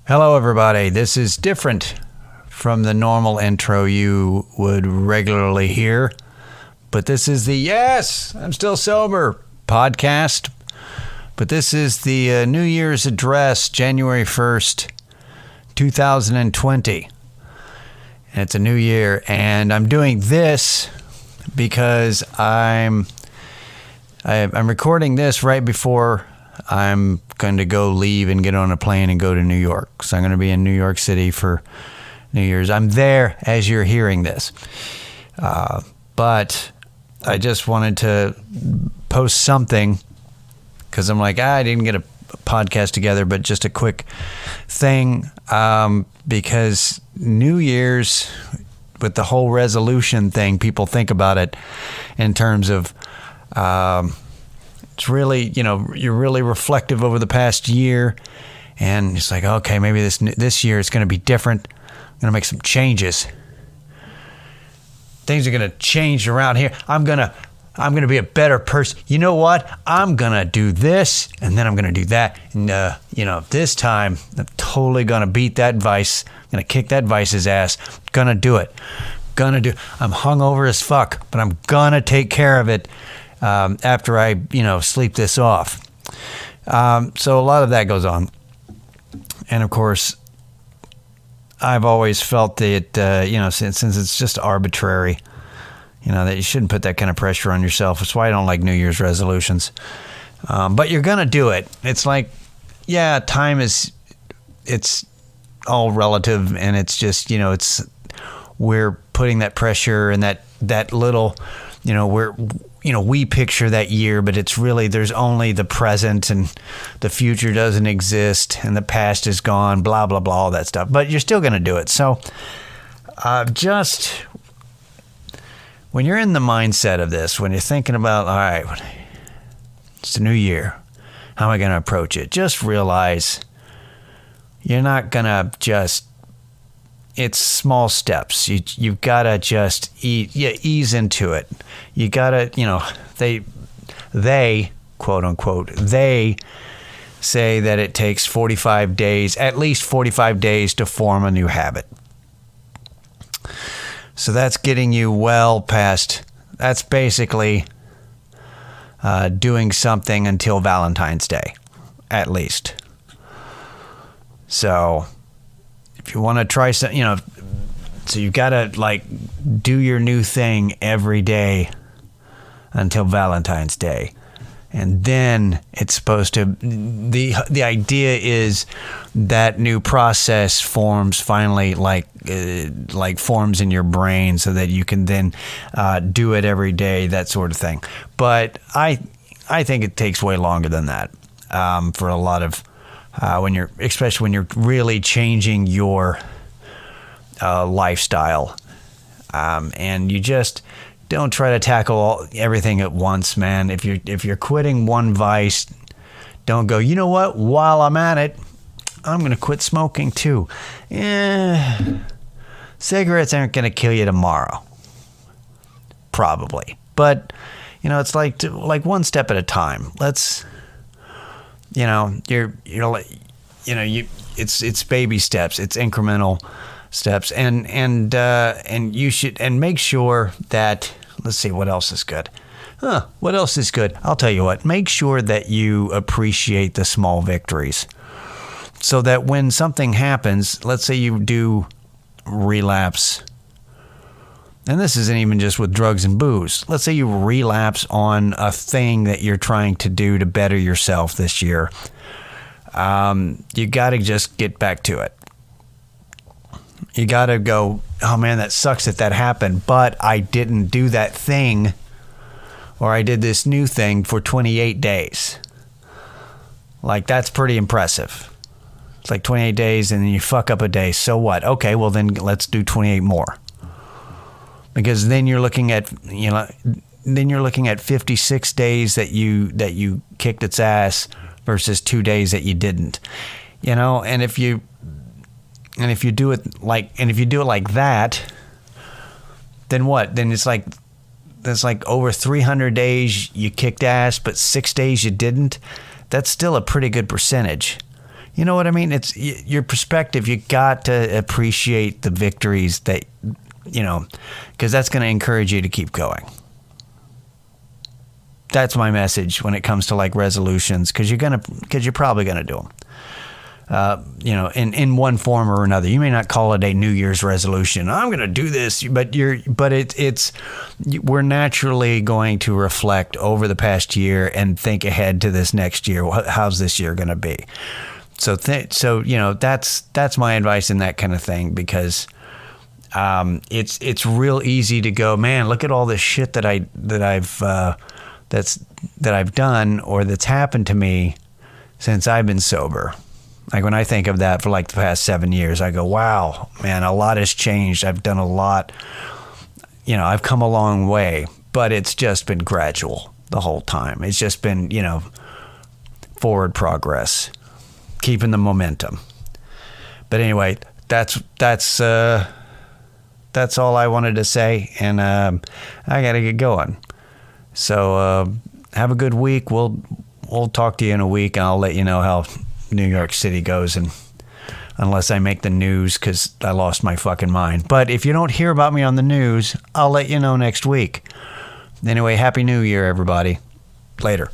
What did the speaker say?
Hello, everybody. This is different from the normal intro you would regularly hear, but this is the Yes, I'm Still Sober podcast. But this is the New Year's address, January 1st, 2020. And it's a new year, and I'm doing this because I'm recording this right before I'm going to go leave and get on a plane and go to New York. So I'm going to be in New York City for New Year's. I'm there as you're hearing this. But I just wanted to post something because I'm like, I didn't get a podcast together, but just a quick thing because New Year's, with the whole resolution thing, people think about it in terms of it's really, you're really reflective over the past year, and it's like, okay, maybe this year it's going to be different. I'm going to make some changes. Things are going to change around here. I'm going to be a better person. You know what? I'm going to do this, and then I'm going to do that. And, this time, I'm totally going to beat that vice. I'm going to kick that vice's ass. Going to do it. I'm hungover as fuck, but I'm going to take care of it. After I, sleep this off. So a lot of that goes on. And of course, I've always felt that, since it's just arbitrary, that you shouldn't put that kind of pressure on yourself. That's why I don't like New Year's resolutions. But you're going to do it. It's like, time it's all relative, and it's just, we're putting that pressure and that little, we picture that year, but it's really, there's only the present, and the future doesn't exist, and the past is gone, blah, blah, blah, all that stuff. But you're still going to do it. So just when you're in the mindset of this, when you're thinking about, all right, it's a new year, how am I going to approach it? Just realize you're not going to just, it's small steps. You've got to just ease into it. You got to, they, quote unquote, they say that it takes 45 days, at least 45 days to form a new habit. So that's getting you well past, that's basically doing something until Valentine's Day, at least. So if you want to try something, so you've got to do your new thing every day until Valentine's Day. And then it's supposed to, the idea is that new process forms finally forms in your brain so that you can then do it every day, that sort of thing. But I think it takes way longer than that for a lot of, especially when you're really changing your lifestyle, and you just don't try to tackle everything at once, man. If you're quitting one vice, don't go, you know what? While I'm at it, I'm gonna quit smoking too. Cigarettes aren't gonna kill you tomorrow, probably, but it's like one step at a time. Let's. It's baby steps, it's incremental steps, and you should, and make sure that, let's see, what else is good? What else is good? I'll tell you what, make sure that you appreciate the small victories, so that when something happens, let's say you do relapse, and this isn't even just with drugs and booze. Let's say you relapse on a thing that you're trying to do to better yourself this year. You got to just get back to it. You got to go, oh man, that sucks that happened, but I didn't do that thing, or I did this new thing for 28 days. That's pretty impressive. It's like 28 days and then you fuck up a day. So what? Okay, well then let's do 28 more. Because then you're looking at 56 days that you kicked its ass versus 2 days that you didn't. And if you do it like that, then what? Then it's like over 300 days you kicked ass, but 6 days you didn't. That's still a pretty good percentage. You know what I mean? It's your perspective. You got to appreciate the victories that, because that's going to encourage you to keep going. That's my message when it comes to like resolutions, because you're probably going to do them. In one form or another. You may not call it a New Year's resolution. I'm going to do this, but we're naturally going to reflect over the past year and think ahead to this next year. How's this year going to be? So that's my advice in that kind of thing, because it's real easy to go, man, look at all this shit that I've done or that's happened to me since I've been sober. Like when I think of that for like the past 7 years, I go, wow, man, a lot has changed. I've done a lot. I've come a long way, but it's just been gradual the whole time. It's just been, forward progress, keeping the momentum. But anyway, that's all I wanted to say, and I got to get going. So have a good week. We'll talk to you in a week, and I'll let you know how New York City goes, and unless I make the news because I lost my fucking mind. But if you don't hear about me on the news, I'll let you know next week. Anyway, Happy New Year, everybody. Later.